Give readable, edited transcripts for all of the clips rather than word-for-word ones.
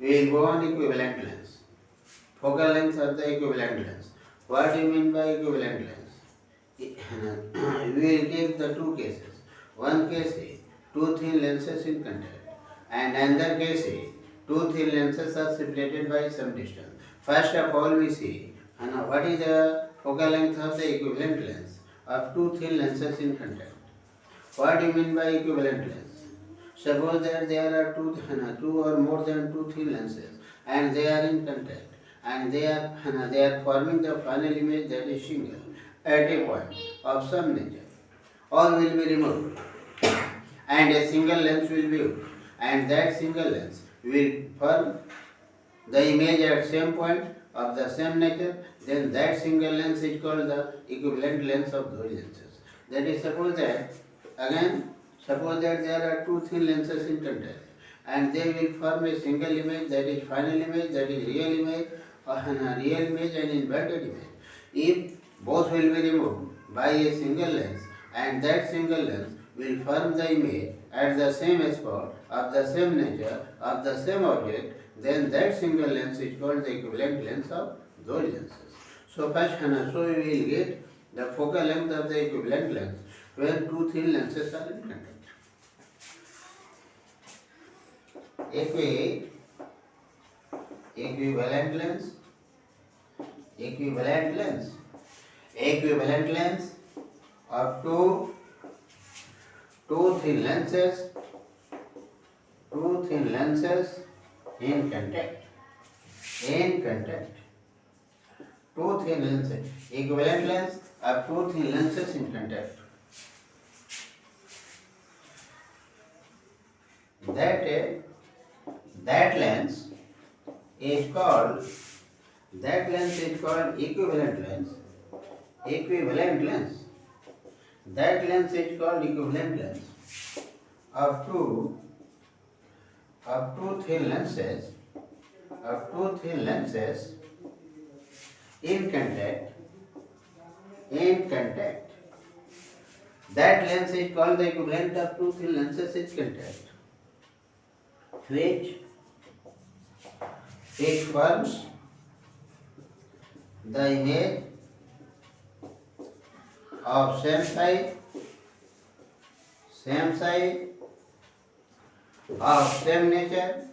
we will go on equivalent lens. Focal lengths are the equivalent lens. What do you mean by equivalent lens? We will take the two cases. One case is two thin lenses in contact, and another case is two thin lenses are separated by some distance. First of all, we see what is the focal length of the equivalent lens of two thin lenses in contact. What do you mean by equivalent lens? Suppose that there are two or more than two thin lenses and they are in contact and they are forming the final image that is single at a point of some nature. All will be removed and a single lens will be used, and that single lens will form the image at same point of the same nature. Then that single lens is called the equivalent lens of those lenses. That is, suppose that there are two thin lenses in contact and they will form a single image, that is final image, that is real image, or real image and inverted image. If both will be removed by a single lens and that single lens will form the image at the same spot of the same nature of the same object, then that single lens is called the equivalent lens of those lenses. So first, so we will get the focal length of the equivalent lens when two thin lenses are in contact. Equivalent lens, equivalent lens, equivalent lens of two thin lenses in contact. Two thin lenses, equivalent lens of two thin lenses in contact. That lens is called equivalent lens. That lens is called equivalent lens of two thin lenses in contact. That lens is called the equivalent of two thin lenses in contact, which it forms the image of same size, of same nature,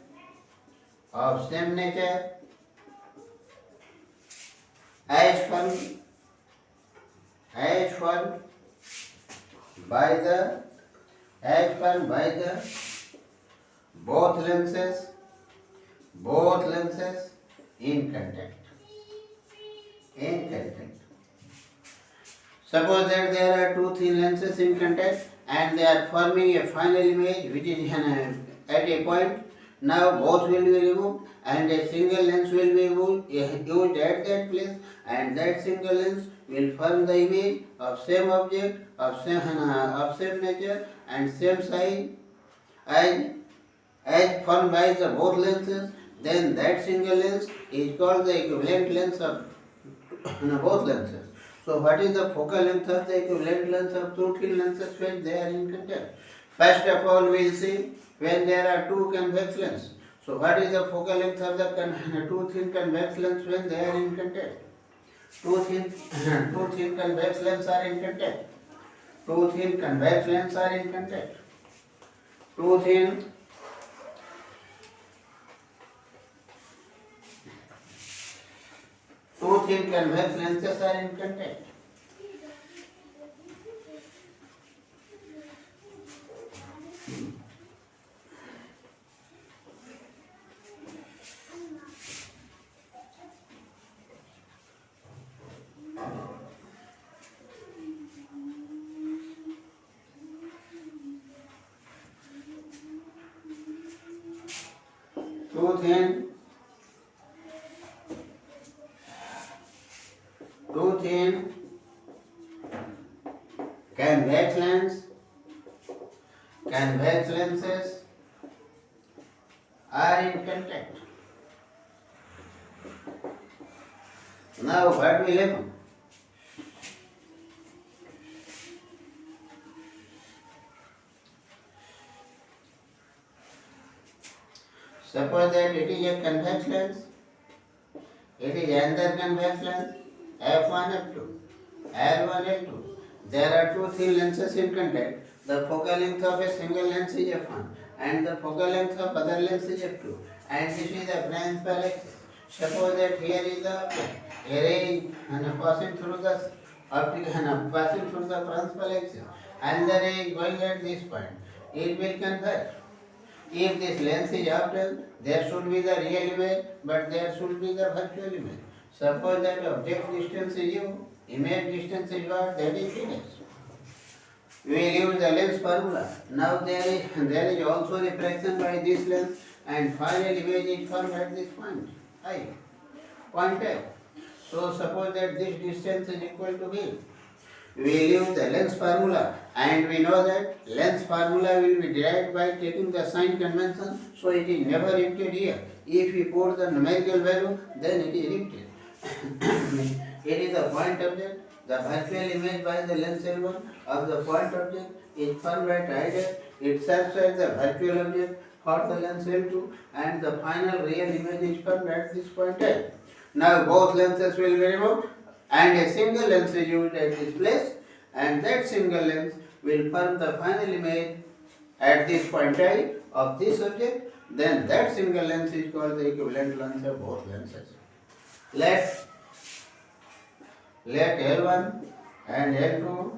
as formed by the both lenses in contact. Suppose that there are two thin lenses in contact and they are forming a final image which is at a point. Now both will be removed and a single lens will be used at that place, and that single lens will form the image of same object, of same nature and same size as formed by the both lenses. Then that single lens is called the equivalent lens of both lenses. So what is the focal length of the equivalent lens of two thin lenses when they are in contact? First of all, we will see when there are two convex lenses. So what is the focal length of the two thin convex lenses when they are in contact? Two thin convex lenses are in contact. Two thin convex lenses are in contact. Two thin convex lenses are in contact. Two thin convex lenses are in contact. Now what will happen? Suppose that it is a convex lens. It is another convex lens, f1, f2, L1, L2. There are two thin lenses in contact. The focal length of a single lens is f1 and the focal length of other lens is f2. And this is the principal axis. Suppose that here is the ray passing through the passing through the principal axis and the ray is going at this point. It will converge. If this lens is optal, there should be the real image, but there should be the virtual image. Suppose that object distance is u, image distance is what? That is dx. We will use the lens formula. Now there is also refraction by this lens, and final image is formed at this point, I. Point A. So suppose that this distance is equal to b. We will use the lens formula, and we know that lens formula will be derived by taking the sign convention, so it is never repeated here. If we put the numerical value, then it is repeated. It is the point object, the virtual image by the lens L1 of the point object is formed at I'. It serves as the virtual object for the lens L2, and the final real image is formed at this point A. Now both lenses will be removed, and a single lens is used at this place, and that single lens will form the final image at this point I of this object. Then that single lens is called the equivalent lens of both lenses. Let L1 and L2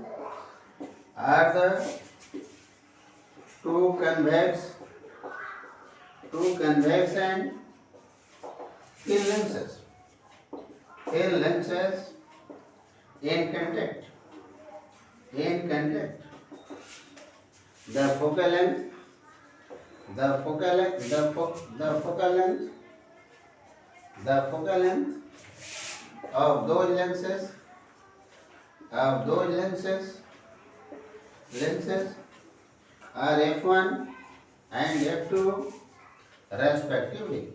are the two convex and thin lenses. Thin lenses in contact. The focal length of those lenses are f1 and f2 respectively.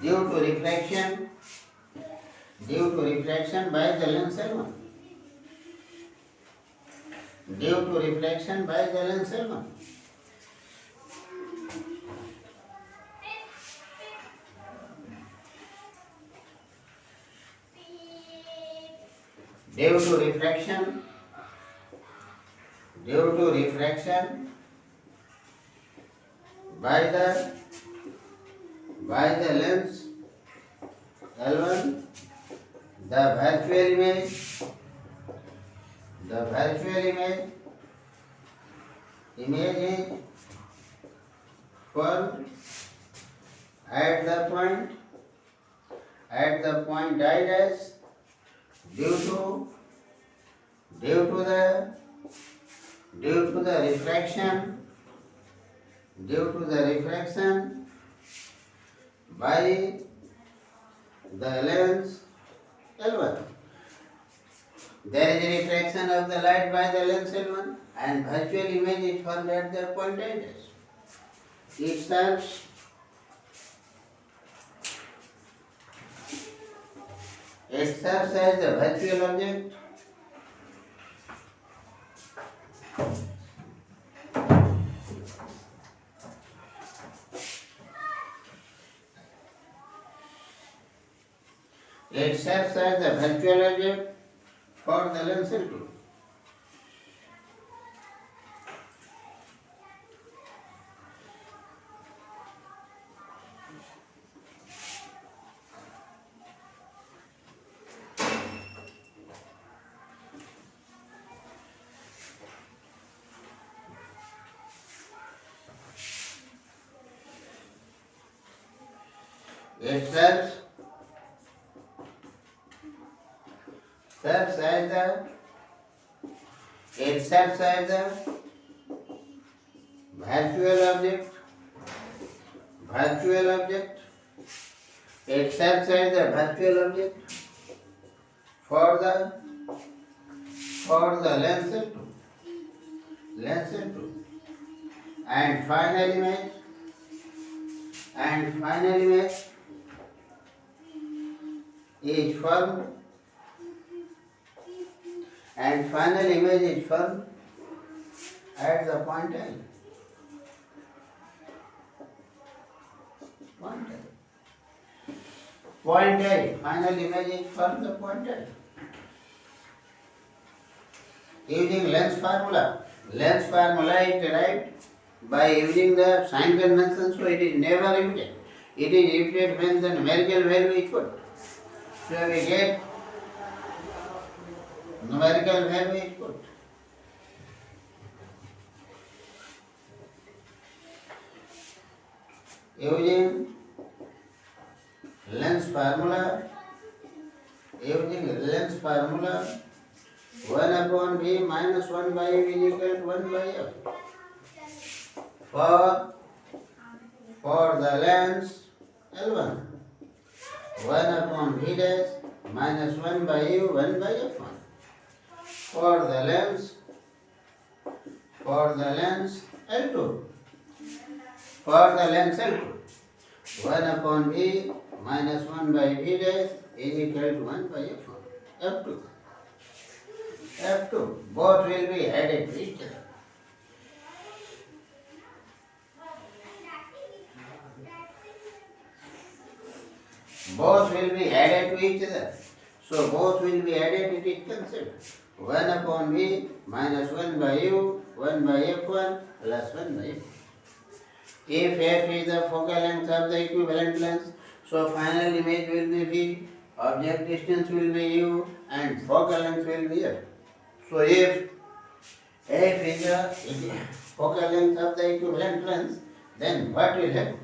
Due to refraction by the lens L1. Due to refraction by the lens L1, the virtual image is formed at the point I dash due to the refraction by the lens L1. There is a refraction of the light by the lens L1, and virtual image is formed at the point I dash. It serves as the virtual object for the lens L2. It serves as the virtual object. It serves as the virtual object for the lens L2. And final image is formed at the point L. Point L. Point L. Final image is from the point L. Using Lenz formula. Lenz formula is derived by using the sign convention, so it is never repeated. It is repeated when the numerical value is put. So we get numerical value is put. Using Lenz formula, 1 upon V minus 1 by V is equal to 1 by F. For the length L1, 1 upon V dash minus 1 by U, 1 by F1. For the length L2, 1 upon V minus 1 by V dash is equal to 1 by F1. F2, both will be added to each other. Both will be added to each other. So both will be added, it is considered 1 upon V minus 1 by U, 1 by F1 plus 1 by F2. If F is the focal length of the equivalent length, so final image will be V, object distance will be U, and focal length will be F. So if F is the focal length of the equivalent length, then what will happen?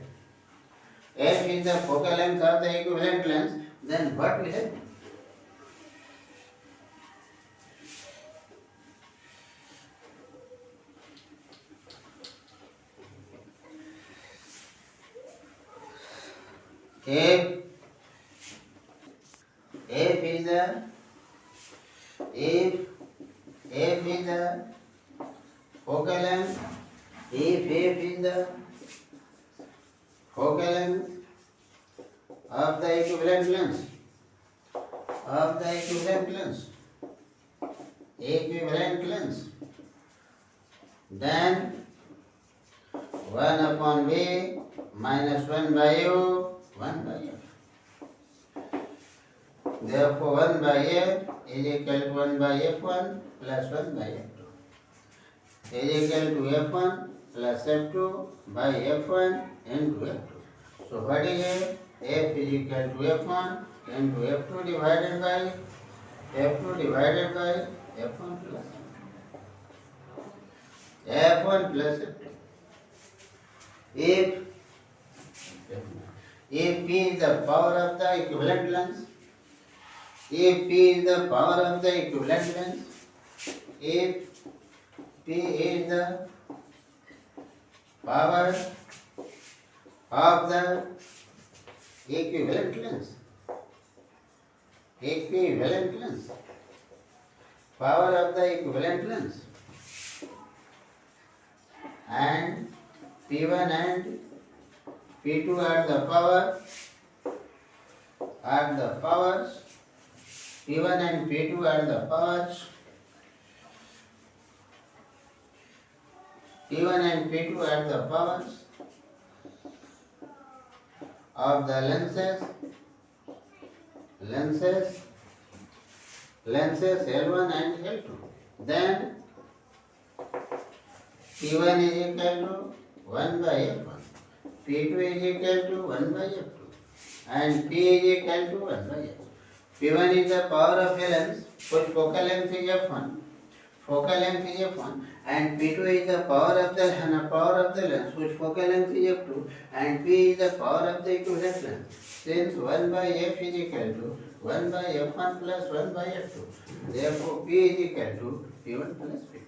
F is the focal length of the equivalent length, then what will happen? F is the focal length. If F is the focal length of the equivalent length, then 1 upon V minus 1 by U, 1 by F. Therefore 1 by F is equal to 1 by F1 plus 1 by F2 is equal to F1 plus F2 by F1 into F2. So what is F? F is equal to F1 into F2 divided by F1 plus F1 plus F2. If P is the power of the equivalent length, if P is the power of the equivalent length, if P is the power of the equivalent length, power of the equivalent length, and P1 and P2 are the powers, P1 and P2 are the powers, P1 and P2 are the powers of the lenses L1 and L2. Then P1 is equal to 1 by F1, P2 is equal to 1 by F2, and P is equal to 1 by F. P1 is the power of a length whose focal length is F1, and P2 is the power of the length whose focal length is F2, and P is the power of the equivalent length. Since 1 by F is equal to 1 by F1 plus 1 by F2, therefore P is equal to P1 plus P2.